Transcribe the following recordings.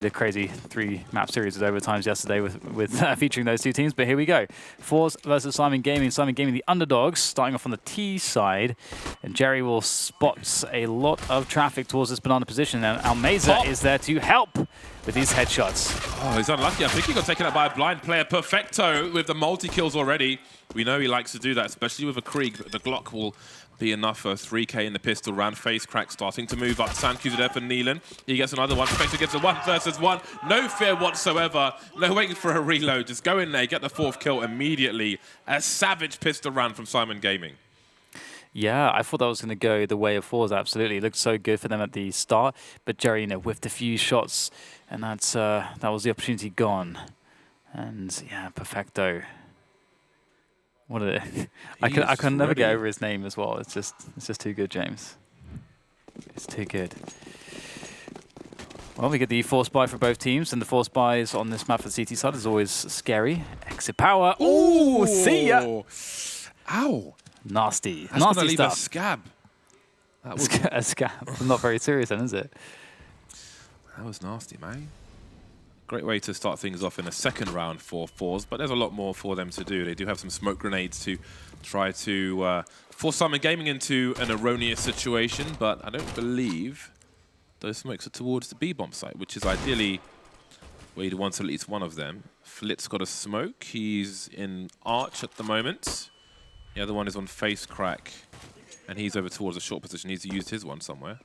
The crazy 3-map series with overtimes yesterday with featuring those two teams, but here we go. forZe versus Syman Gaming. Syman Gaming, the underdogs, starting off on the T side, and Jerry will spot a lot of traffic towards this banana position, and Almeza is there to help with these headshots. Oh, he's unlucky. I think he got taken out by a blind player. Perfecto with the multi-kills already. We know he likes to do that, especially with a Krieg. The Glock will be enough for 3K in the pistol round. Face crack starting to move up. Sandcu's there for Neelan. He gets another one. Perfecto gets a 1 versus 1. No fear whatsoever. No waiting for a reload. Just go in there, get the 4th kill immediately. A savage pistol round from Syman Gaming. Yeah, I thought that was going to go the way of forZe, absolutely. It looked so good for them at the start, but Jerry, whiffed a few shots, and that was the opportunity gone. And yeah, Perfecto. What are they? I can never get over his name as well. It's just too good, James. It's too good. Well, we get the force buy for both teams, and the force buys on this map for the CT side is always scary. Exit power. Ooh, see ya. Ow. Nasty. That's Nasty gonna leave stuff. a scab. That was A scab. Not very serious then, is it? That was nasty, man. Great way to start things off in the second round for forZe, but there's a lot more for them to do. They do have some smoke grenades to try to force Syman Gaming into an erroneous situation, but I don't believe those smokes are towards the B-bomb site, which is ideally where you'd want at least one of them. Flit's got a smoke. He's in Arch at the moment. The other one is on face crack, and he's over towards a short position. He's used his one somewhere.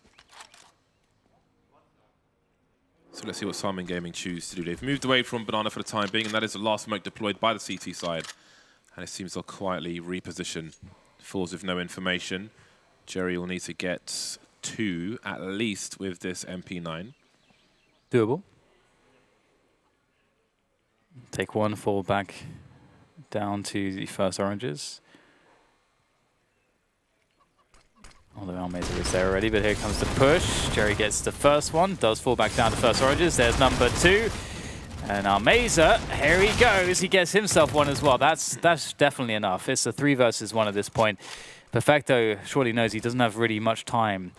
So let's see what Syman Gaming choose to do. They've moved away from Banana for the time being, and that is the last smoke deployed by the CT side. And it seems they'll quietly reposition. forZe with no information. Jerry will need to get 2 at least with this MP9. Doable. Take 1, fall back down to the first oranges. Although Almeza is there already, but here comes the push. Jerry gets the first one, does fall back down to first oranges. There's number 2. And Almeza, here he goes. He gets himself one as well. That's definitely enough. It's a 3 versus 1 at this point. Perfecto surely knows he doesn't have really much time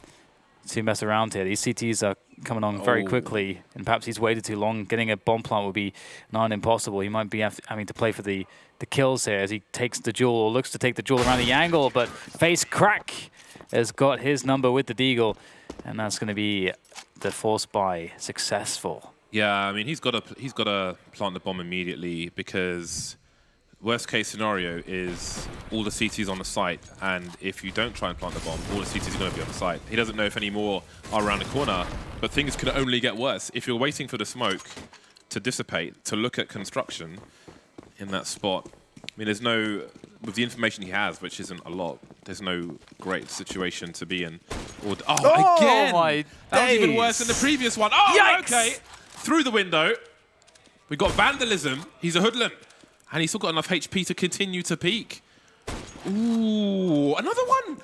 to mess around here. These CTs are coming on very quickly, and perhaps he's waited too long. Getting a bomb plant would be not impossible. He might be having to play for the kills here as he takes the duel, or looks to take the duel around the angle, but face crack has got his number with the deagle, and that's going to be the force buy successful. Yeah, I mean, he's got to plant the bomb immediately, because worst case scenario is all the CTs on the site, and if you don't try and plant the bomb, all the CTs are going to be on the site. He doesn't know if any more are around the corner, but things can only get worse. If you're waiting for the smoke to dissipate, to look at construction in that spot, I mean, there's no, with the information he has, which isn't a lot, there's no great situation to be in. Oh, again! My that was even worse than the previous one. Oh, yikes! Okay. Through the window. We got vandalism. He's a hoodlum. And he's still got enough HP to continue to peek. Ooh, another one!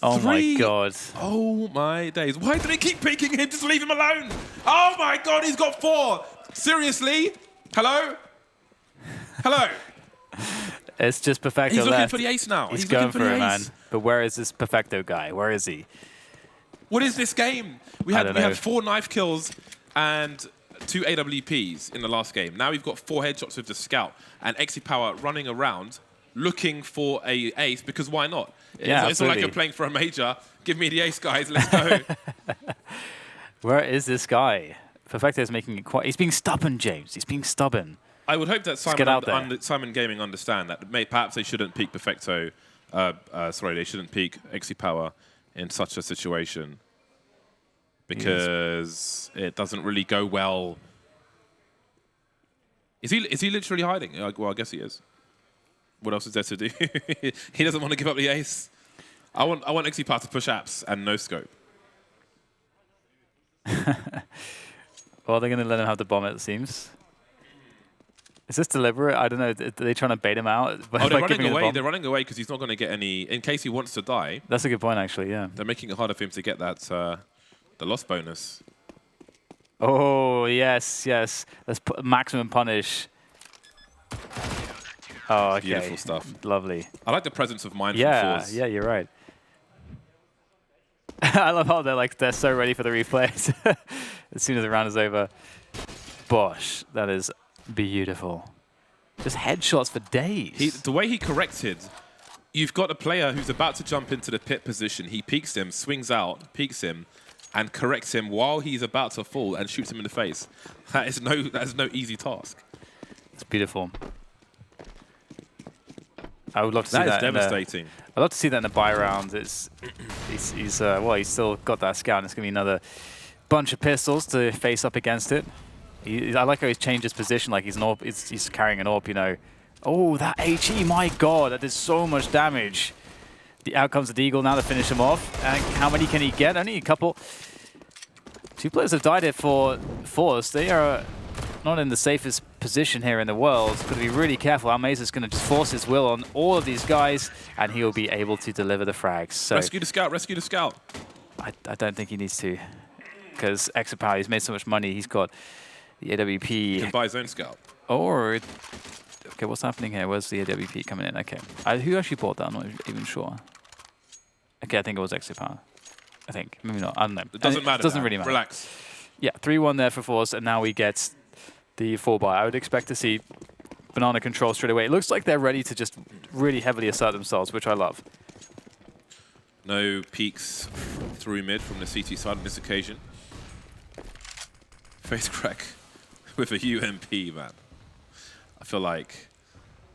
Oh 3. my god. Oh my days. Why do they keep peeking him? Just leave him alone! Oh my god, he's got 4! Seriously? Hello? Hello? It's just Perfecto He's looking left. for the ace now. He's going for it, man. But where is this Perfecto guy? Where is he? What is this game? We had 4 knife kills and 2 AWPs in the last game. Now we've got 4 headshots with the scout and Exi Power running around looking for a ace, because why not? Yeah, it's not like you're playing for a major. Give me the ace, guys. Let's go. Where is this guy? Perfecto is making it quite... He's being stubborn, James. He's being stubborn. I would hope that Syman Gaming understand that perhaps they shouldn't peek Perfecto. They shouldn't peek Exi Power in such a situation, because it doesn't really go well. Is he literally hiding? Well, I guess he is. What else is there to do? He doesn't want to give up the ace. I want Exi Power to push apps and no scope. Well, they're going to let him have the bomb, it seems. Is this deliberate? I don't know. Are they trying to bait him out? Oh, they're running away. They're running away because he's not going to get any, in case he wants to die. That's a good point, actually, yeah. They're making it harder for him to get that, the loss bonus. Oh, yes, yes. Let's put maximum punish. Oh, okay. Beautiful stuff. Lovely. I like the presence of mind from forZe. Yeah, you're right. I love how they're so ready for the replays. as soon as the round is over. Bosh, that is beautiful. Just headshots for days. The way he corrected, you've got a player who's about to jump into the pit position. He peeks him, swings out, peeks him, and corrects him while he's about to fall and shoots him in the face. That is no easy task. It's beautiful. I would love to see that. That is devastating. I'd love to see that in the buy round. He's still got that scout, and it's going to be another bunch of pistols to face up against it. I like how he's changed his position, like he's an AWP, he's carrying an AWP, you know. Oh, that HE, my god, that did so much damage. Out comes the Deagle now to finish him off. And how many can he get? Only a couple. 2 players have died here for forZe. They are not in the safest position here in the world. Got to be really careful. Almeza's going to just force his will on all of these guys, and he'll be able to deliver the frags. So rescue the scout, rescue the scout. I don't think he needs to, because Exit Power, he's made so much money. He's got the AWP. He can buy his own scout. Or, okay, what's happening here? Where's the AWP coming in? Okay. Who actually bought that? I'm not even sure. Okay, I think it was Exit Power. I think. Maybe not. I don't know. It doesn't matter. It doesn't really matter. Relax. Yeah, 3-1 there for forZe, and now we get the 4-buy. I would expect to see Banana control straight away. It looks like they're ready to just really heavily assert themselves, which I love. No peeks through mid from the CT side on this occasion. Face crack with a UMP, man. I feel like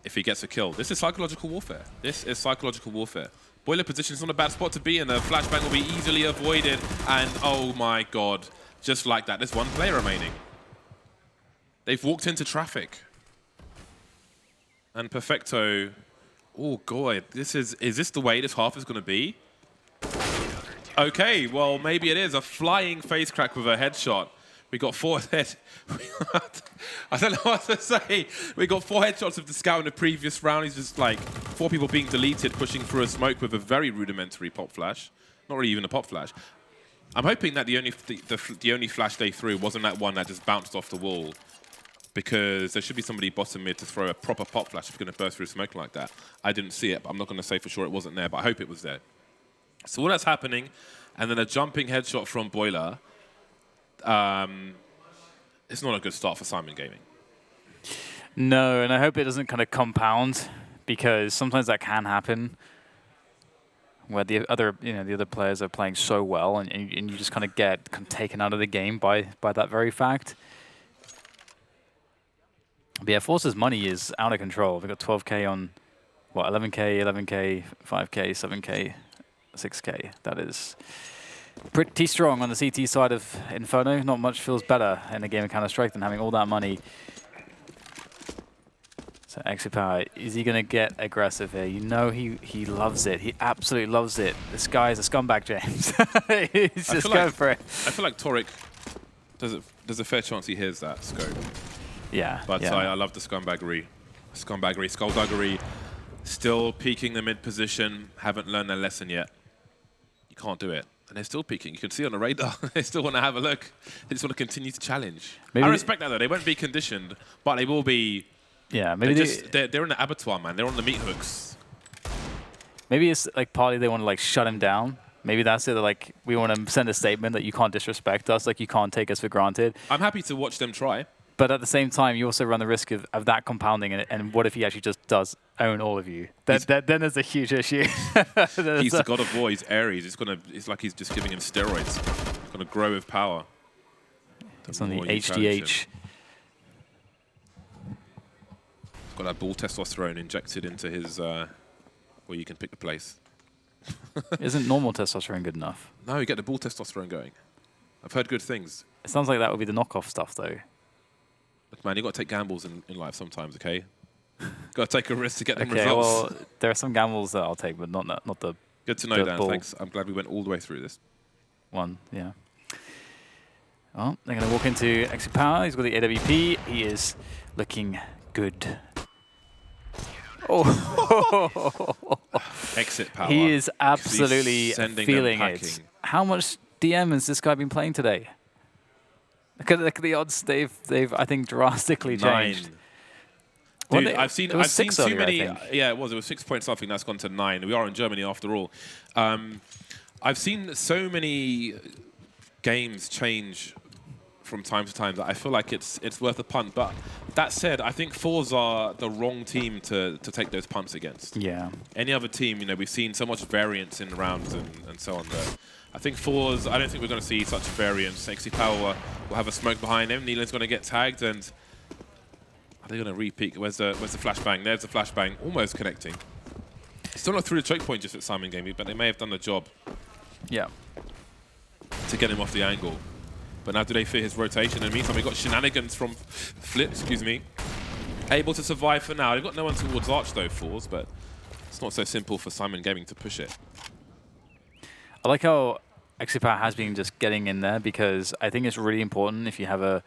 if he gets a kill, this is psychological warfare. This is psychological warfare. Boiler position is not a bad spot to be in. A flashbang will be easily avoided. And oh my god, just like that, there's 1 player remaining. They've walked into traffic. And Perfecto, oh god, is this the way this half is going to be? Okay, well maybe it is. A flying face crack with a headshot. We got 4 head. I don't know what to say. We got 4 headshots of the scout in the previous round. He's just like 4 people being deleted, pushing through a smoke with a very rudimentary pop flash. Not really even a pop flash. I'm hoping that the only flash they threw wasn't that one that just bounced off the wall, because there should be somebody bottom mid to throw a proper pop flash if you're going to burst through smoke like that. I didn't see it, but I'm not going to say for sure it wasn't there, but I hope it was there. So all that's happening, and then a jumping headshot from Boiler. It's not a good start for Syman Gaming. No, and I hope it doesn't kind of compound, because sometimes that can happen, where the other players are playing so well, and you just kind of get taken out of the game by that very fact. But yeah, forZe's money is out of control. They've got 12K on, what, 11K, 11K, 5K, 7K, 6K. That is pretty strong on the CT side of Inferno. Not much feels better in a game of Counter-Strike than having all that money. So Exit Power, is he going to get aggressive here? You know he loves it. He absolutely loves it. This guy is a scumbag, James. He's just going for it. I feel like Toric, there's a fair chance he hears that scope. Yeah. But yeah. I love the scumbaggery. Skullduggery. Still peeking the mid position. Haven't learned their lesson yet. You can't do it. And they're still peeking. You can see on the radar. They still want to have a look. They just want to continue to challenge. Maybe I respect that, though. They won't be conditioned, but they will be. Yeah, maybe they're in the abattoir, man. They're on the meat hooks. Maybe it's like partly they want to like shut him down. Maybe that's it. Like, we want to send a statement that you can't disrespect us. Like, you can't take us for granted. I'm happy to watch them try. But at the same time, you also run the risk of that compounding. And what if he actually just does own all of you? Then there's a huge issue. He's the god of war. He's Ares. It's like he's just giving him steroids. He's going to grow with power. It's on the HDH. He's got that bull testosterone injected into his, where you can pick the place. Isn't normal testosterone good enough? No, you get the bull testosterone going. I've heard good things. It sounds like that would be the knockoff stuff, though. Look, man, you got to take gambles in life sometimes, okay? Got to take a risk to get them okay, results. Well, there are some gambles that I'll take, but not the. Good to know, Dan. Thanks. I'm glad we went all the way through this. One, yeah. Well, they're going to walk into Exit Power. He's got the AWP. He is looking good. Oh, Exit Power. He is absolutely feeling it. How much DM has this guy been playing today? Look at the odds. They've I think drastically changed. 9. Dude, I've seen too many. Yeah, it was 6 point something. That's gone to 9. We are in Germany after all. I've seen so many games change from time to time that I feel like it's worth a punt. But that said, I think forZe are the wrong team to take those punts against. Yeah. Any other team, you know, we've seen so much variance in rounds and so on. But I think forZe, I don't think we're going to see such variance. XC Power will have a smoke behind him. Neelan's going to get tagged, and are they going to re-peek? Where's the flashbang? There's the flashbang, almost connecting. Still not through the choke point just at Syman Gaming, but they may have done the job. Yeah. To get him off the angle. But now do they fear his rotation? In the meantime, we've got shenanigans from Flip, excuse me. Able to survive for now. They've got no one towards Arch though, forZe, but it's not so simple for Syman Gaming to push it. I like how XCPower has been just getting in there, because I think it's really important if you have a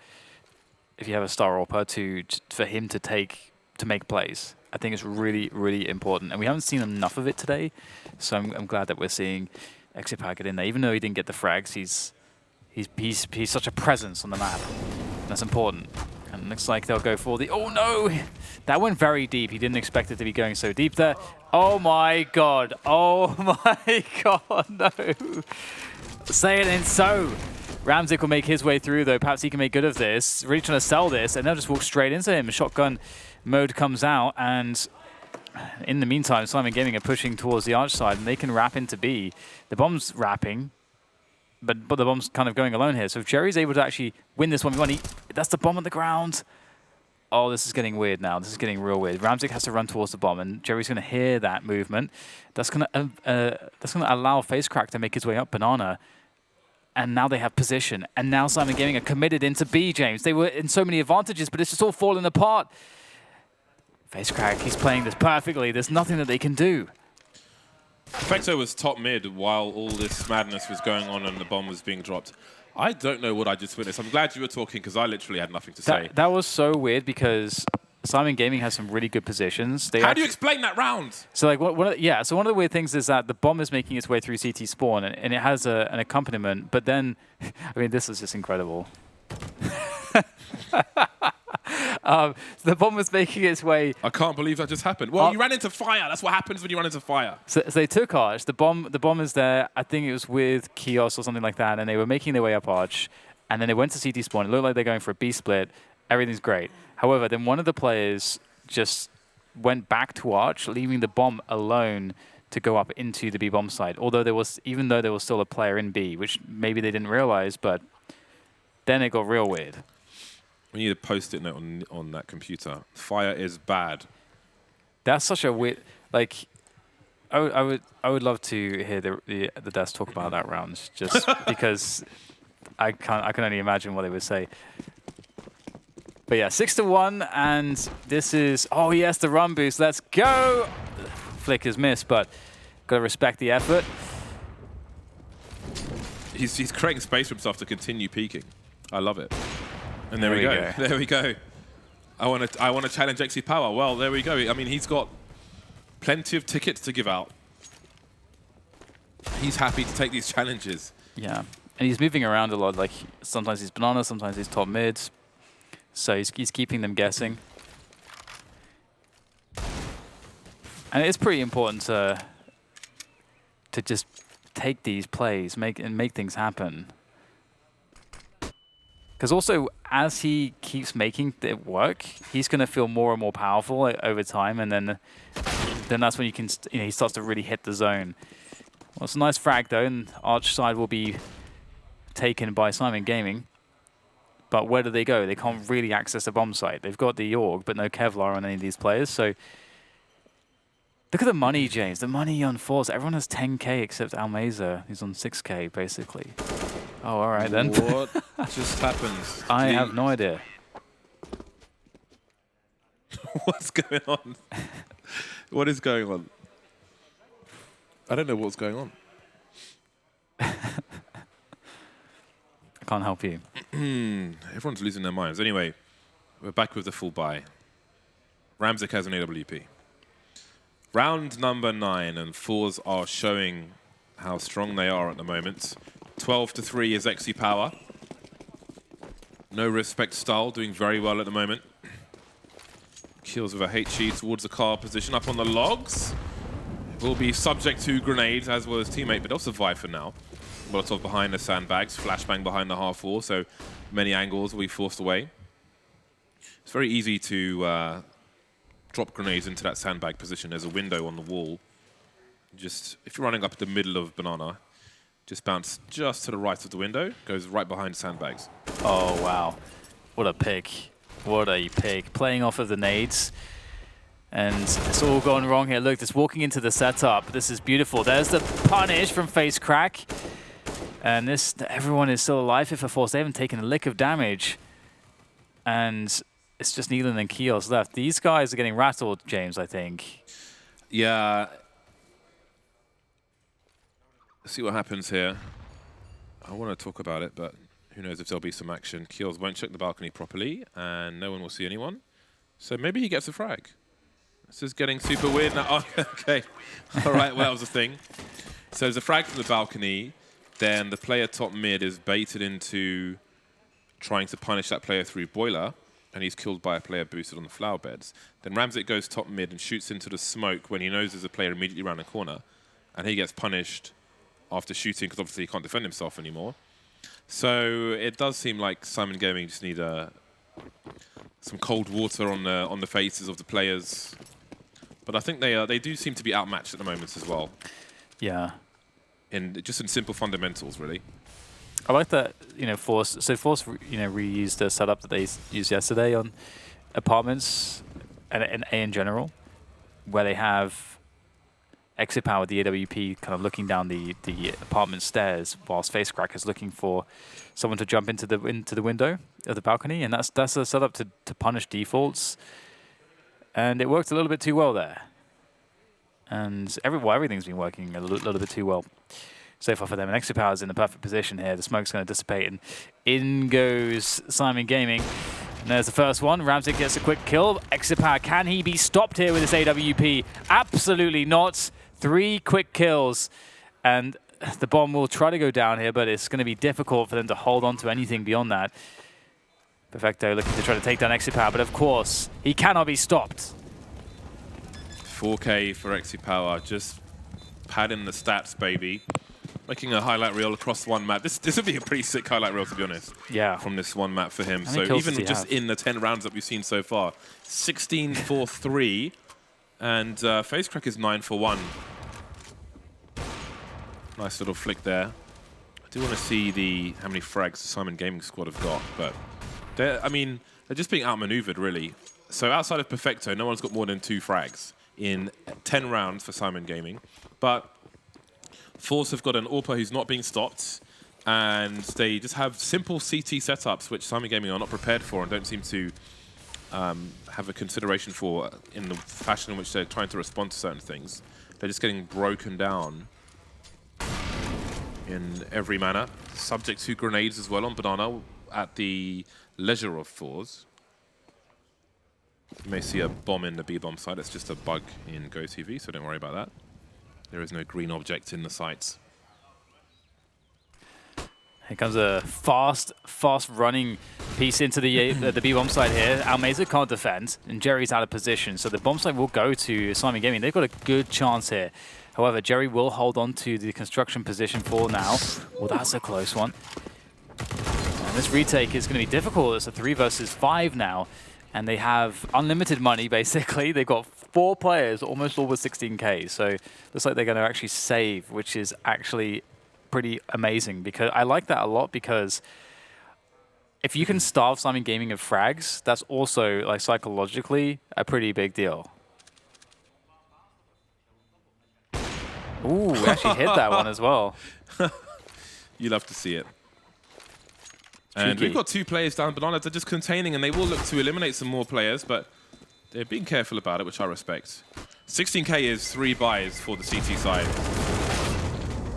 Star AWPer for him to make plays. I think it's really, really important. And we haven't seen enough of it today, so I'm glad that we're seeing XCPower get in there. Even though he didn't get the frags, he's such a presence on the map. That's important. And it looks like they'll go for the... Oh, no! That went very deep. He didn't expect it to be going so deep there. Oh, my God. Oh, my God, no. Say it ain't so. Ramzik will make his way through, though. Perhaps he can make good of this. Really trying to sell this, and they'll just walk straight into him. Shotgun mode comes out, and in the meantime, Syman Gaming are pushing towards the Arch side, and they can wrap into B. The bomb's wrapping, but the bomb's kind of going alone here. So if Jerry's able to actually win this 1v1, that's the bomb on the ground. Oh, this is getting weird now. This is getting real weird. Ramzik has to run towards the bomb, and Jerry's going to hear that movement. That's going to allow FaceCrack to make his way up Banana. And now they have position. And now Syman Gaming are committed into B, James. They were in so many advantages, but it's just all falling apart. FaceCrack, he's playing this perfectly. There's nothing that they can do. Fexo was top mid while all this madness was going on and the bomb was being dropped. I don't know what I just witnessed. I'm glad you were talking, because I literally had nothing to say. That was so weird, because Syman Gaming has some really good positions. How do you explain that round? So like, one of the weird things is that the bomb is making its way through CT spawn, and it has an accompaniment. But then, I mean, this is just incredible. The bomb was making its way. I can't believe that just happened. Well, you ran into fire. That's what happens when you run into fire. So they took Arch. The bomb is there. I think it was with Kios or something like that, and they were making their way up Arch. And then they went to CT spawn. It looked like they're going for a B split. Everything's great. However, then one of the players just went back to Arch, leaving the bomb alone to go up into the B bomb side. Even though there was still a player in B, which maybe they didn't realize, but then it got real weird. We need a post-it note on that computer. Fire is bad. That's such a weird. Like, I would love to hear the devs talk about that round, just because I can only imagine what they would say. But yeah, 6-1, and this is, oh yes, the run boost. Let's go. Flick has missed, but gotta respect the effort. He's creating space for himself to continue peaking. I love it. And there we go. There we go. I want to challenge XC Power. Well, there we go. I mean, he's got plenty of tickets to give out. He's happy to take these challenges. Yeah, and he's moving around a lot. Like, sometimes he's Banana, sometimes he's top mid. So he's keeping them guessing. And it's pretty important to just take these plays, make things happen. Because also, as he keeps making it work, he's going to feel more and more powerful over time, and then that's when he starts to really hit the zone. Well, it's a nice frag though, and Arch side will be taken by Syman Gaming. But where do they go? They can't really access the bomb site. They've got the Org, but no Kevlar on any of these players. So look at the money, James. The money on forZe. Everyone has 10K except Almeza, who's on 6K basically. Oh, all right then. What just happened? I have no idea. What's going on? What is going on? I don't know what's going on. I can't help you. Everyone's losing their minds. Anyway, we're back with the full buy. Ramzik has an AWP. Round number 9, and forZe are showing how strong they are at the moment. 12-3 is XC Power. No respect style, doing very well at the moment. Kills with a HE towards the car position up on the logs. Will be subject to grenades, as well as teammate, but they'll survive for now. Molotov behind the sandbags, flashbang behind the half wall, so many angles will be forced away. It's very easy to drop grenades into that sandbag position. There's a window on the wall. Just, if you're running up the middle of banana, just bounce just to the right of the window, goes right behind sandbags. Oh, wow. What a pick. What a pick. Playing off of the nades. And it's all gone wrong here. Look, just walking into the setup. This is beautiful. There's the punish from Face Crack. And this, everyone is still alive here for forZe. They haven't taken a lick of damage. And it's just Neelan and Kios left. These guys are getting rattled, James, I think. Yeah. Let's see what happens here. I want to talk about it, but who knows if there'll be some action. Kios won't check the balcony properly, and no one will see anyone. So maybe he gets a frag. This is getting super weird now. Oh, okay. All right, well, that was a thing. So there's a frag from the balcony. Then the player top mid is baited into trying to punish that player through boiler, and he's killed by a player boosted on the flower beds. Then Ramzik goes top mid and shoots into the smoke when he knows there's a player immediately around the corner, and he gets punished after shooting because obviously he can't defend himself anymore. So it does seem like Syman Gaming just need some cold water on the faces of the players. But I think they do seem to be outmatched at the moment as well. Yeah. Just in simple fundamentals, really. I like that, forZe. So forZe, reused the setup that they used yesterday on apartments and A in general, where they have exit power, the AWP, kind of looking down the apartment stairs, whilst Face Crack is looking for someone to jump into the window of the balcony, and that's a setup to punish defaults, and it worked a little bit too well there. And everything's been working a little bit too well so far for them. And exit power is in the perfect position here. The smoke's going to dissipate, and in goes Syman Gaming. And there's the first one. Ramzik gets a quick kill. Exit power, can he be stopped here with this AWP? Absolutely not. 3 quick kills, and the bomb will try to go down here, but it's going to be difficult for them to hold on to anything beyond that. Perfecto looking to try to take down exit power, but of course, he cannot be stopped. 4K for exit power, just padding the stats, baby. Making a highlight reel across one map. This would be a pretty sick highlight reel, to be honest. Yeah. From this one map for him. How many So kills even does he just have? in the 10 rounds that we've seen so far, 16 for 3, and Face Crack is 9 for 1. Nice little flick there. I do want to see how many frags the Syman Gaming squad have got, but they're just being outmaneuvered, really. So outside of Perfecto, no one's got more than 2 frags in 10 rounds for Syman Gaming. But forZe have got an AWPer who's not being stopped, and they just have simple CT setups, which Syman Gaming are not prepared for and don't seem to have a consideration for in the fashion in which they're trying to respond to certain things. They're just getting broken down in every manner. Subject to grenades as well on banana at the leisure of forZe. You may see a bomb in the B-bomb site. It's just a bug in GoTV, so don't worry about that. There is no green object in the sights. Here comes a fast running piece into the B-bomb site here. Almeza can't defend, and Jerry's out of position, so the bomb site will go to Syman Gaming. They've got a good chance here. However, Jerry will hold on to the construction position for now. Well, that's a close one. And this retake is going to be difficult. It's a 3 versus 5 now, and they have unlimited money, basically. They've got 4 players, almost all with 16K, so looks like they're going to actually save, which is actually pretty amazing. Because I like that a lot, because if you can starve Syman Gaming of frags, that's also, like, psychologically a pretty big deal. Ooh, we actually hit that one as well. You love to see it. And Cheeky. we've got 2 players down. Bananas are just containing, and they will look to eliminate some more players, but they're being careful about it, which I respect. 16K is 3 buys for the CT side.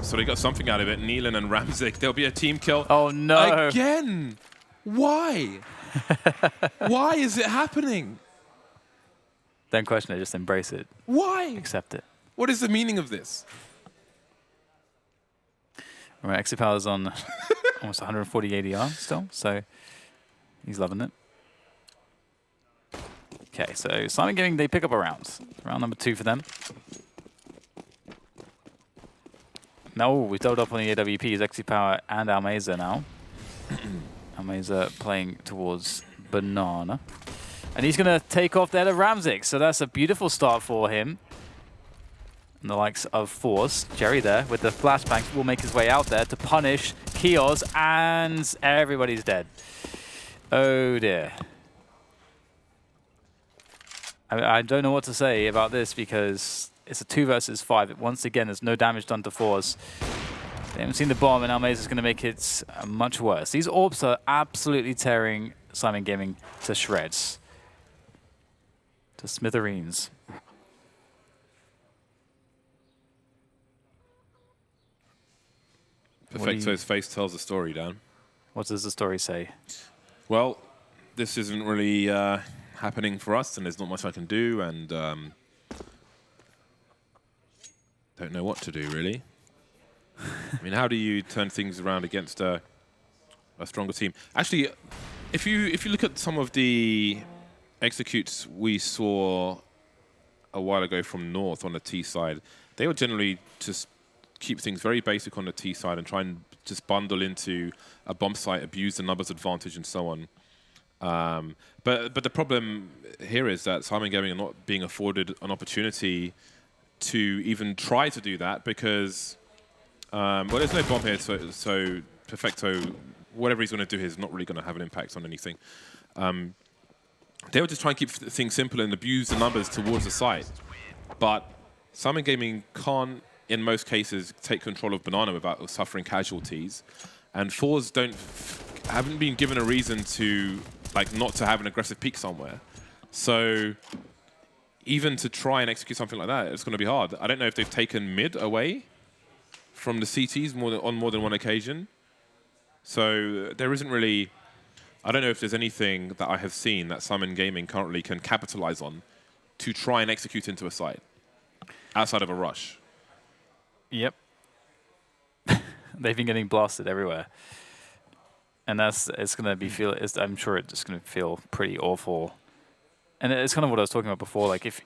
So they got something out of it. Neelan and Ramzik, there'll be a team kill. Oh, no. Again! Why? Why is it happening? Don't question it, just embrace it. Why? Accept it. What is the meaning of this? Right, exit power's on almost 140 ADR still, so he's loving it. Okay, so Syman Gaming, they pick up a round. Round number 2 for them. No, we doubled up on the AWPs, exit power and Almeza now. Almeza playing towards Banana. And he's going to take off there to Ramzik. So that's a beautiful start for him. And the likes of forZe. Jerry there with the flashbang will make his way out there to punish Kios, and everybody's dead. Oh dear. I don't know what to say about this because it's a 2 versus 5. Once again, there's no damage done to forZe. They haven't seen the bomb, and Almeza's going to make it much worse. These orbs are absolutely tearing Syman Gaming to shreds. To smithereens. Perfecto's face tells the story, Dan. What does the story say? Well, this isn't really happening for us, and there's not much I can do, and don't know what to do, really. I mean, how do you turn things around against a stronger team? Actually, if you look at some of the executes we saw a while ago from North on the T side, they would generally just keep things very basic on the T side and try and just bundle into a bomb site, abuse the numbers advantage, and so on. But the problem here is that Syman Gaming are not being afforded an opportunity to even try to do that because, well, there's no bomb here, so Perfecto, whatever he's going to do here is not really going to have an impact on anything. They would just try and keep things simple and abuse the numbers towards the site. But Syman Gaming can't, in most cases, take control of Banana without suffering casualties. And forZe haven't been given a reason to, not to have an aggressive peak somewhere. So even to try and execute something like that, it's going to be hard. I don't know if they've taken mid away from the CTs on more than one occasion. So there isn't really... I don't know if there's anything that I have seen that Syman Gaming currently can capitalize on to try and execute into a site outside of a rush. Yep. They've been getting blasted everywhere. And it's going to be I'm sure it's going to feel pretty awful. And it's kind of what I was talking about before. Like if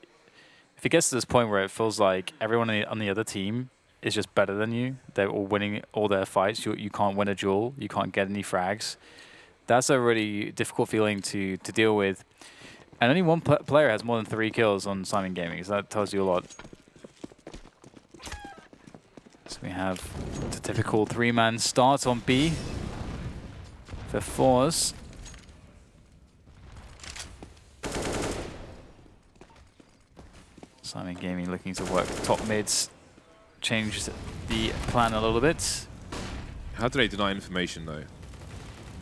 it gets to this point where it feels like everyone on the other team is just better than you, they're all winning all their fights, you can't win a duel, you can't get any frags. That's a really difficult feeling to deal with. And only one player has more than 3 kills on Syman Gaming, so that tells you a lot. So we have the typical 3-man start on B for forZe. Syman Gaming looking to work top mids, change the plan a little bit. How do they deny information, though?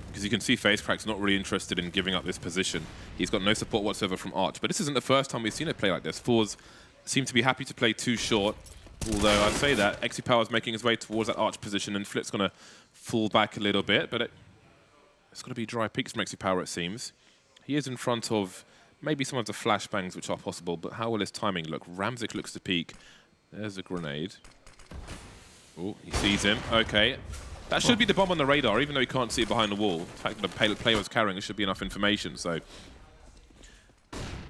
Because you can see FaceCrack's not really interested in giving up this position. He's got no support whatsoever from Arch. But this isn't the first time we've seen it play like this. forZe seem to be happy to play too short. Although I'd say that XyPower's making his way towards that Arch position, and Flip's going to fall back a little bit. But it's going to be dry peaks from XyPower, it seems. He is in front of maybe some of the flashbangs which are possible. But how will his timing look? Ramzik looks to peak. There's a grenade. Oh, he sees him. Okay. That should be the bomb on the radar, even though he can't see it behind the wall. The fact that the player was carrying it should be enough information. So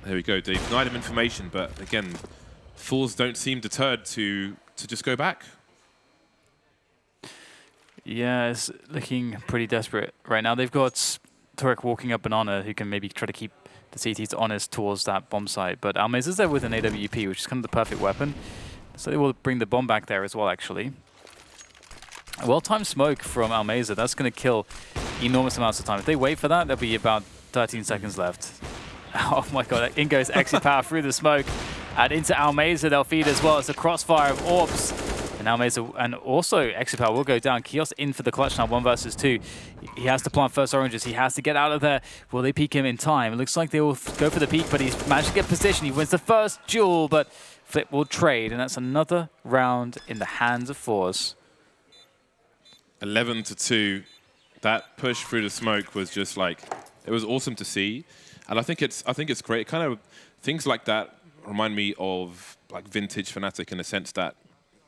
there we go. They denied him information, but again, forZe don't seem deterred to just go back. Yeah, it's looking pretty desperate right now. They've got Turek walking up Banana, who can maybe try to keep the CTs honest towards that bomb site. But Almez is there with an AWP, which is kind of the perfect weapon. So they will bring the bomb back there as well, actually. A well-timed smoke from Almeza, that's going to kill enormous amounts of time. If they wait for that, there'll be about 13 seconds left. Oh my god, in goes XyPower through the smoke. And into Almeza, they'll feed as well. It's a crossfire of orbs. And Almeza, and also XyPower will go down. Kios in for the clutch now, 1 versus 2. He has to plant first oranges. He has to get out of there. Will they peek him in time? It looks like they will go for the peek, but he's managed to get position. He wins the first duel, but Flip will trade. And that's another round in the hands of forZe. 11-2. That push through the smoke was just like, it was awesome to see. And I think it's great. Kind of things like that remind me of like vintage Fnatic in the sense that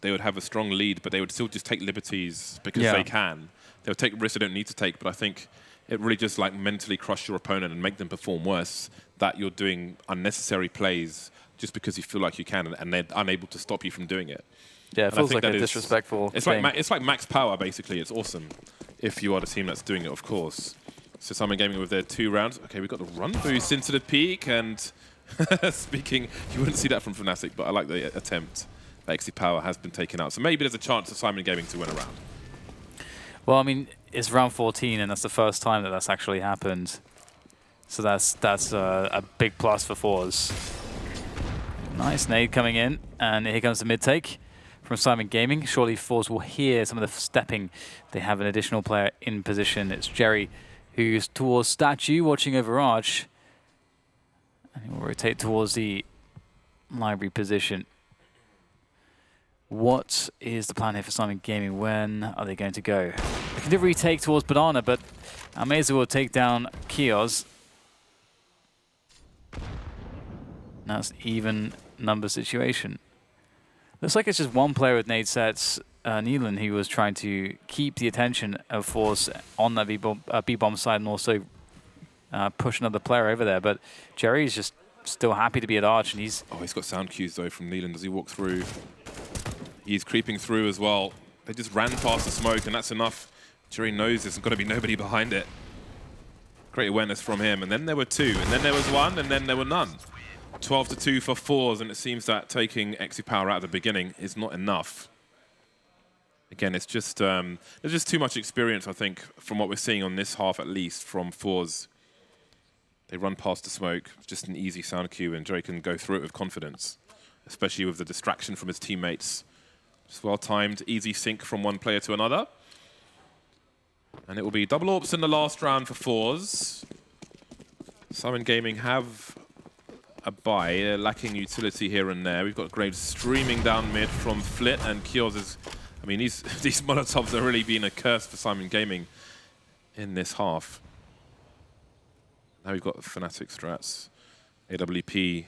they would have a strong lead, but they would still just take liberties because they can. They would take risks they don't need to take, but I think it really just like mentally crush your opponent and make them perform worse, that you're doing unnecessary plays just because you feel like you can, and they're unable to stop you from doing it. Yeah, it feels like a disrespectful it's thing. Like it's like max power, basically. It's awesome if you are the team that's doing it, of course. So Syman Gaming with their 2 rounds. Okay, we've got the run boost into the peak, and speaking, you wouldn't see that from Fnatic, but I like the attempt. XC Power has been taken out. So maybe there's a chance for Syman Gaming to win a round. Well, I mean, it's round 14, and that's the first time that that's actually happened. So that's a big plus for forZe. Nice nade coming in, and here comes the mid take from Syman Gaming. Surely forZe will hear some of the stepping. They have an additional player in position. It's Jerry, who's towards Statue, watching over Arch. And he will rotate towards the library position. What is the plan here for Syman Gaming? When are they going to go? They can do retake towards Banana, but Amazing will take down Kios. Now it's even number situation. Looks like it's just one player with nade sets. Neelan, who was trying to keep the attention of forZe on that B-bomb side and also push another player over there. But Jerry's just still happy to be at Arch, and he's... Oh, he's got sound cues, though, from Neelan. Does he walk through? He's creeping through as well. They just ran past the smoke, and that's enough. Jerry knows there's got to be nobody behind it. Great awareness from him. And then there were 2, and then there was 1, and then there were none. 12-2 for forZe, and it seems that taking XC Power out at the beginning is not enough. Again, it's just there's just too much experience, I think, from what we're seeing on this half at least from forZe. They run past the smoke, just an easy sound cue, and Jerry can go through it with confidence, especially with the distraction from his teammates. Just well-timed, easy sync from one player to another. And it will be double AWPs in the last round for forZe. Syman Gaming have a buy, lacking utility here and there. We've got Graves streaming down mid from Flit, and Kios is... I mean, these Molotovs are really being a curse for Syman Gaming in this half. Now we've got Fnatic strats, AWP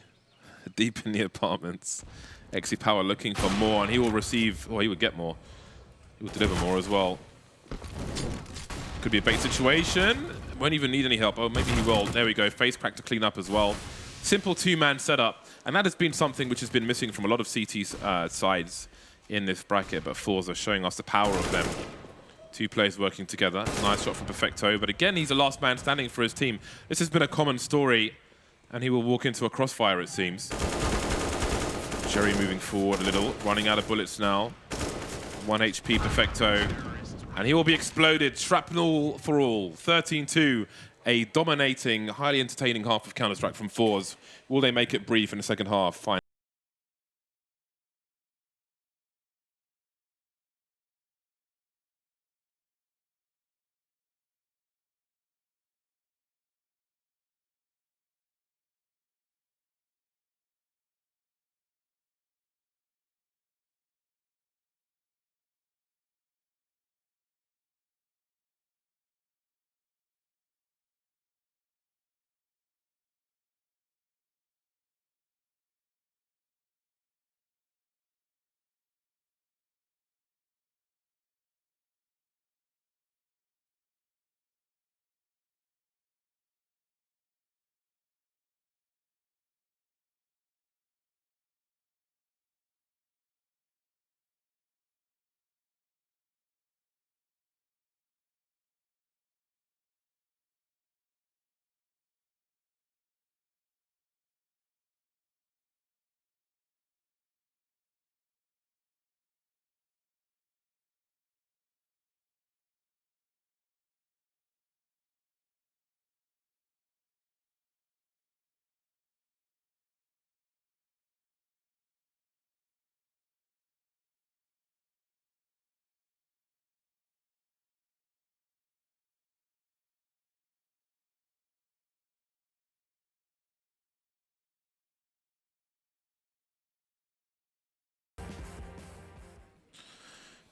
deep in the apartments. XC Power looking for more, and he will receive, or he would get more. He will deliver more as well. Could be a bait situation. Won't even need any help. Oh, maybe he will. There we go. Face crack to clean up as well. Simple 2-man setup. And that has been something which has been missing from a lot of CT's sides in this bracket, but forZe are showing us the power of them. 2 players working together. Nice shot from Perfecto, but again, he's the last man standing for his team. This has been a common story, and he will walk into a crossfire, it seems. Jerry moving forward a little, running out of bullets now. 1 HP Perfecto, and he will be exploded. Shrapnel for all. 13-2, a dominating, highly entertaining half of Counter-Strike from forZe. Will they make it brief in the second half? Fine.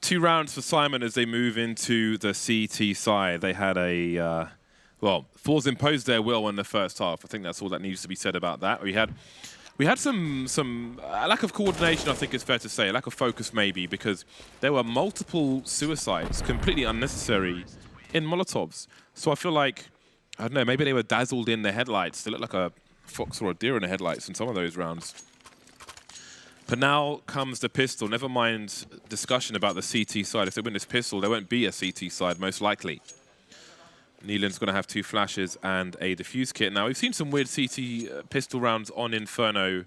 2 rounds for Syman as they move into the CT side. They had a, well, forZe imposed their will in the first half. I think that's all that needs to be said about that. We had some lack of coordination, I think is fair to say, a lack of focus maybe, because there were multiple suicides, completely unnecessary, in Molotovs. So I feel like, I don't know, maybe they were dazzled in their headlights. They looked like a fox or a deer in the headlights in some of those rounds. But now comes the pistol. Never mind discussion about the CT side. If they win this pistol, there won't be a CT side, most likely. Neelan's going to have 2 flashes and a defuse kit. Now, we've seen some weird CT pistol rounds on Inferno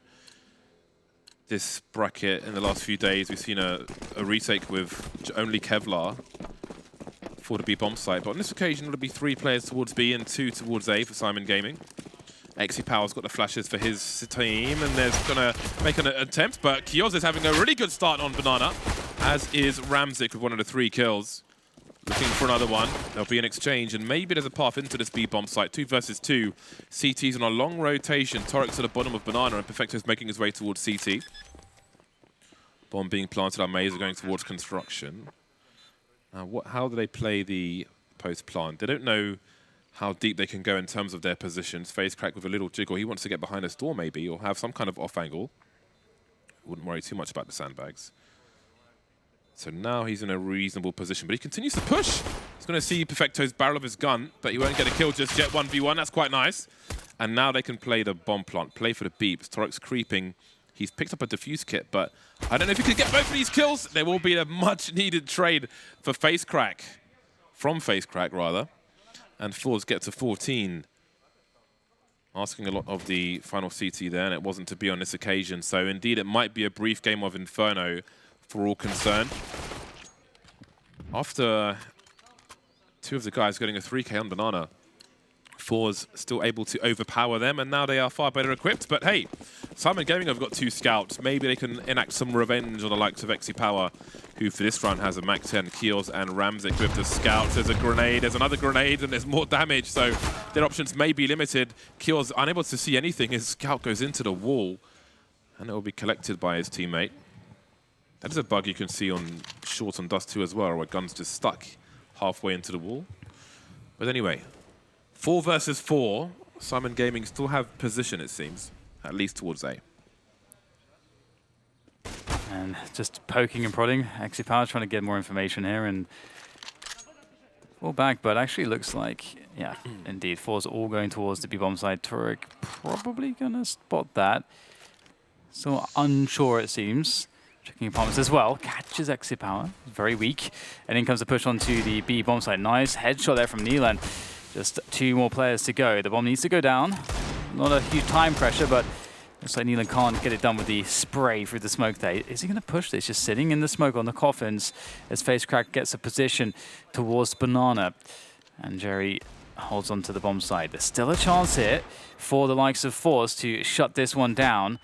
this bracket in the last few days. We've seen a retake with only Kevlar for the B bomb site. But on this occasion, it'll be 3 players towards B and 2 towards A for Syman Gaming. Power's got the flashes for his team, and there's going to make an attempt. But CIS is having a really good start on Banana, as is Ramzik with one of the 3 kills. Looking for another one. There'll be an exchange, and maybe there's a path into this B-bomb site. 2 versus 2. CT's on a long rotation. Torik's at the bottom of Banana, and Perfecto's making his way towards CT. Bomb being planted. Our Maze are going towards construction. Now, how do they play the post-plant? They don't know how deep they can go in terms of their positions. FaZe Crack with a little jiggle. He wants to get behind this door, maybe, or have some kind of off angle. Wouldn't worry too much about the sandbags. So now he's in a reasonable position, but he continues to push. He's going to see Perfecto's barrel of his gun, but he won't get a kill just yet. 1v1, that's quite nice. And now they can play the bomb plant, play for the beeps. Torik's creeping. He's picked up a defuse kit, but I don't know if he can get both of these kills. There will be a much-needed trade for FaZe Crack, from FaZe Crack, rather. And forZe get to 14. Asking a lot of the final CT there, and it wasn't to be on this occasion. So indeed, it might be a brief game of Inferno for all concerned. After 2 of the guys getting a 3K on Banana, forZe still able to overpower them, and now they are far better equipped. But hey, Syman Gaming have got 2 scouts. Maybe they can enact some revenge on the likes of Power, who for this round has a Mac 10, CIS and Ramzik with the scouts. There's a grenade, there's another grenade, and there's more damage, so their options may be limited. CIS unable to see anything. His scout goes into the wall, and it will be collected by his teammate. That is a bug you can see on Short on Dust 2 as well, where gun's just stuck halfway into the wall. But anyway, 4 versus 4. Syman Gaming still have position, it seems, at least towards A. And just poking and prodding. Power trying to get more information here and fall back, but actually looks like, yeah, indeed, forZe all going towards the B-bomb side. Torik probably going to spot that. So unsure, it seems. Checking apartments as well. Catches Power. Very weak. And in comes the push onto the B bomb site. Nice headshot there from Neelan. Just 2 more players to go. The bomb needs to go down. Not a huge time pressure, but looks like Neelan can't get it done with the spray through the smoke there. Is he going to push this? Just sitting in the smoke on the coffins as FaZe Crack gets a position towards Banana. And Jerry holds on to the bomb site. There's still a chance here for the likes of forZe to shut this one down.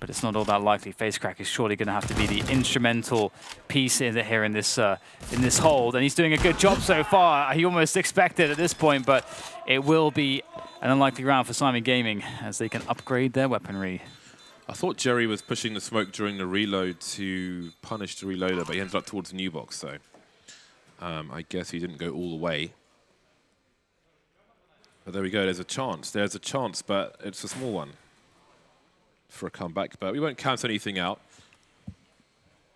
But it's not all that likely. FaZe Crack is surely going to have to be the instrumental piece in here in this hold, and he's doing a good job so far. He almost expected at this point, but it will be an unlikely round for Syman Gaming as they can upgrade their weaponry. I thought Jerry was pushing the smoke during the reload to punish the reloader, but he ended up towards the new box, so I guess he didn't go all the way. But there we go. There's a chance. There's a chance, but it's a small one for a comeback, but we won't count anything out.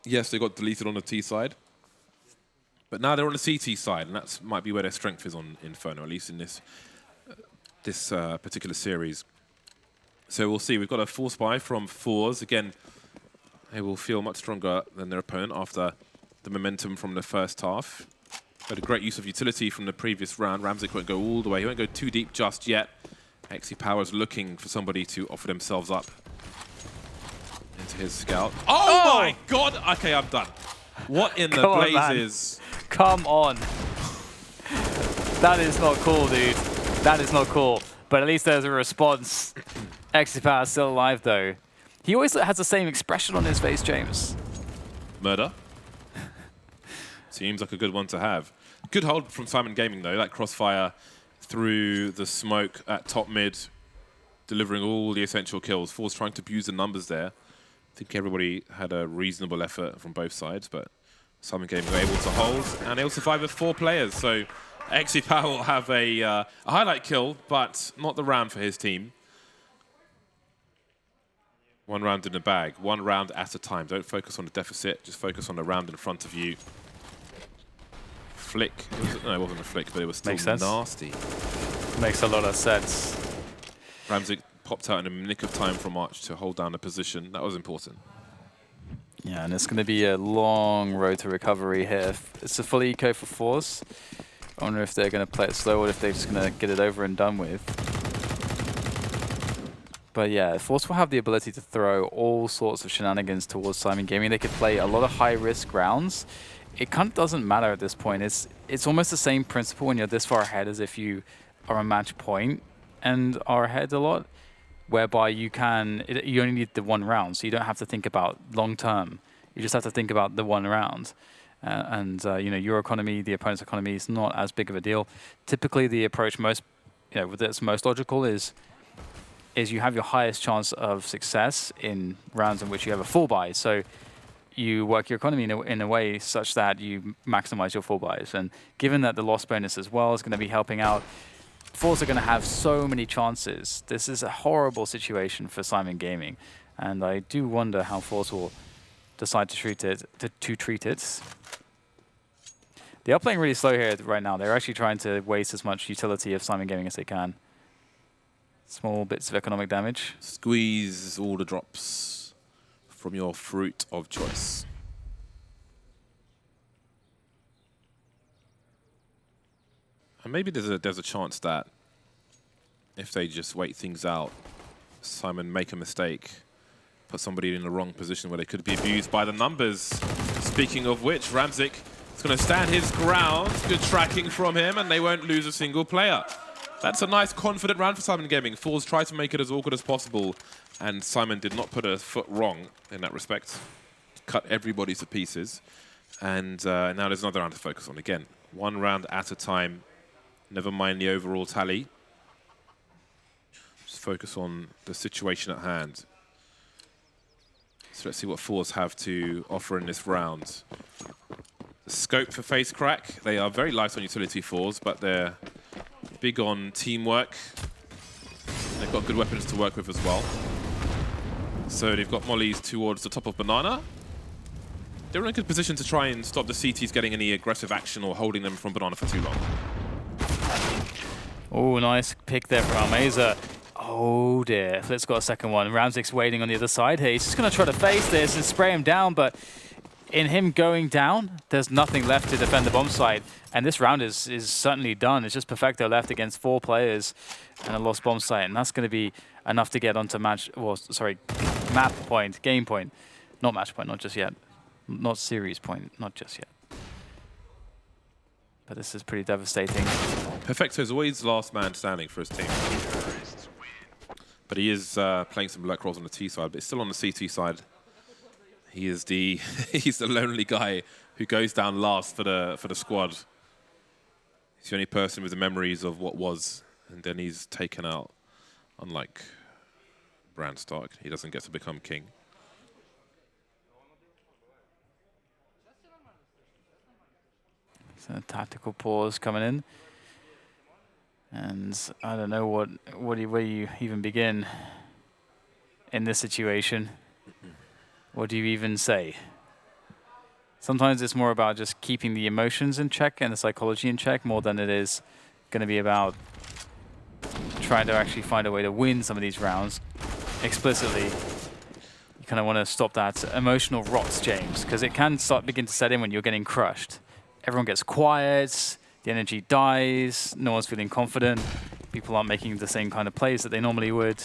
Yes, they got deleted on the T side, but now they're on the CT side, and that might be where their strength is on Inferno, at least in this particular series. So we'll see. We've got a force buy from forZe. Again, they will feel much stronger than their opponent after the momentum from the first half. But a great use of utility from the previous round. Ramzik won't go all the way. He won't go too deep just yet. Power's looking for somebody to offer themselves up into his scout. Oh my god! Okay, I'm done. What in the blazes? Come on. That is not cool, dude. That is not cool. But at least there's a response. Power is still alive, though. He always has the same expression on his face, James. Murder. Seems like a good one to have. Good hold from Syman Gaming, though. That crossfire through the smoke at top mid, delivering all the essential kills. forZe trying to abuse the numbers there. I think everybody had a reasonable effort from both sides, but Syman Gaming were able to hold, and they'll survive with 4 players. So Power will have a highlight kill, but not the round for his team. 1 round in the bag, 1 round at a time. Don't focus on the deficit, just focus on the round in front of you. Flick. No, it wasn't a flick, but it was still nasty. Makes a lot of sense. Ramzik popped out in the nick of time from Arch to hold down the position. That was important. Yeah, and it's going to be a long road to recovery here. It's a full eco for forZe. I wonder if they're going to play it slow or if they're just going to get it over and done with. But yeah, forZe will have the ability to throw all sorts of shenanigans towards Syman Gaming. They could play a lot of high-risk rounds. It kind of doesn't matter at this point. It's almost the same principle when you're this far ahead as if you are a match point and are ahead a lot, whereby you only need the one round, so you don't have to think about long-term. You just have to think about the one round. You know, your economy, the opponent's economy is not as big of a deal. Typically, the approach that's most logical is you have your highest chance of success in rounds in which you have a full buy. So you work your economy in a way such that you maximize your full buys. And given that the loss bonus as well is going to be helping out, forZe are going to have so many chances. This is a horrible situation for Syman Gaming. And I do wonder how forZe will decide to treat it. They are playing really slow here right now. They're actually trying to waste as much utility of Syman Gaming as they can. Small bits of economic damage. Squeeze all the drops from your fruit of choice. And maybe there's a chance that if they just wait things out, Syman make a mistake, put somebody in the wrong position where they could be abused by the numbers. Speaking of which, Ramzik is going to stand his ground. Good tracking from him, and they won't lose a single player. That's a nice, confident round for Syman Gaming. forZe tried to make it as awkward as possible, and Syman did not put a foot wrong in that respect. Cut everybody to pieces. And now there's another round to focus on. Again, one round at a time. Never mind the overall tally. Just focus on the situation at hand. So let's see what forZe have to offer in this round. The scope for face crack. They are very light on utility forZe, but they're big on teamwork. They've got good weapons to work with as well. So they've got mollies towards the top of Banana. They're in a good position to try and stop the CTs getting any aggressive action or holding them from Banana for too long. Oh, nice pick there from Almeza. Oh dear, Flit's got a second one. Ramzik's waiting on the other side here. He's just going to try to face this and spray him down, but in him going down, there's nothing left to defend the bomb site. And this round is certainly done. It's just Perfecto left against 4 players and a lost bomb site. And that's going to be enough to get onto map point, game point. Not match point, not just yet. Not series point, not just yet. But this is pretty devastating. Perfecto is always last man standing for his team. But he is playing some lurk roles on the T side, but still on the CT side. He is he's the lonely guy who goes down last for the squad. He's the only person with the memories of what was, and then he's taken out. Unlike Brand Stark, he doesn't get to become king. So a tactical pause coming in, and I don't know where you even begin in this situation. What do you even say? Sometimes it's more about just keeping the emotions in check and the psychology in check more than it is going to be about trying to actually find a way to win some of these rounds explicitly. You kind of want to stop that emotional rot, James, because it can begin to set in when you're getting crushed. Everyone gets quiet, the energy dies, no one's feeling confident, people aren't making the same kind of plays that they normally would.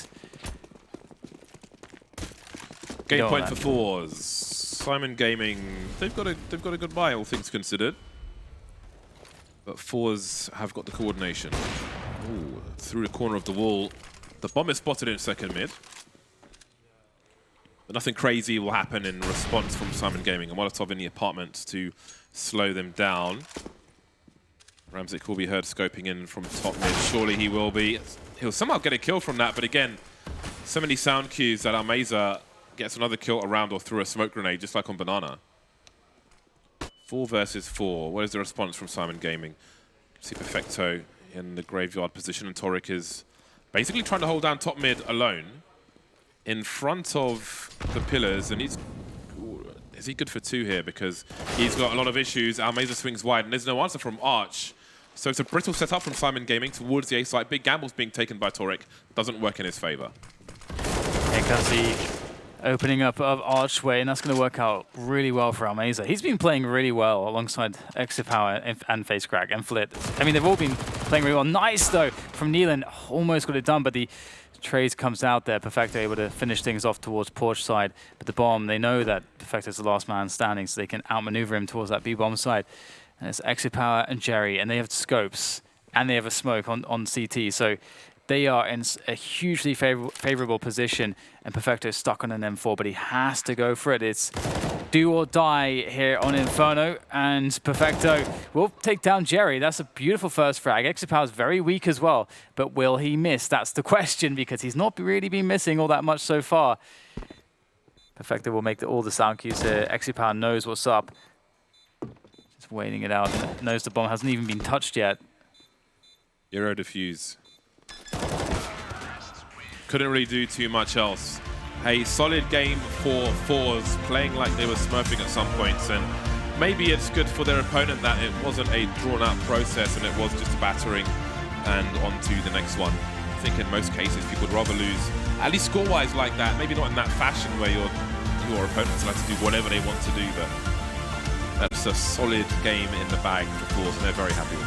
Game point for forZe. Syman Gaming, they've got a good buy, all things considered. But forZe have got the coordination. Ooh, through the corner of the wall. The bomb is spotted in second mid. But nothing crazy will happen in response from Syman Gaming. And Molotov in the apartment to slow them down. Ramzik will be heard scoping in from top mid. Surely he will be. He'll somehow get a kill from that, but again, so many sound cues that Almeza gets another kill around or through a smoke grenade, just like on Banana. 4 versus 4. What is the response from Syman Gaming? See Perfecto in the graveyard position, and Toric is basically trying to hold down top mid alone in front of the pillars, and is he good for 2 here? Because he's got a lot of issues. Almeza swings wide, and there's no answer from Arch. So it's a brittle setup from Syman Gaming towards the A site. Big gambles being taken by Toric. Doesn't work in his favor. Here comes the opening up of Archway, and that's going to work out really well for Almeza. He's been playing really well alongside Exopower and FaceCrack and Flit. I mean, they've all been playing really well. Nice, though, from Neelan. Almost got it done, but the Trace comes out there. Perfecto able to finish things off towards Porch side. But the bomb, they know that Perfecto's the last man standing, so they can outmaneuver him towards that B-bomb side. And it's Exopower and Jerry, and they have scopes, and they have a smoke on CT. So they are in a hugely favorable position, and Perfecto's stuck on an M4, but he has to go for it. It's do or die here on Inferno, and Perfecto will take down Jerry. That's a beautiful first frag. Exopower's very weak as well, but will he miss? That's the question, because he's not really been missing all that much so far. Perfecto will make all the sound cues here. Exopower knows what's up. Just waiting it out. Knows the bomb hasn't even been touched yet. Euro defuse. Couldn't really do too much else. A solid game for forZe, playing like they were smurfing at some points, and maybe it's good for their opponent that it wasn't a drawn-out process and it was just a battering and on to the next one. I think in most cases people would rather lose, at least score-wise like that, maybe not in that fashion where your opponents like to do whatever they want to do, but that's a solid game in the bag for forZe, and they're very happy with that.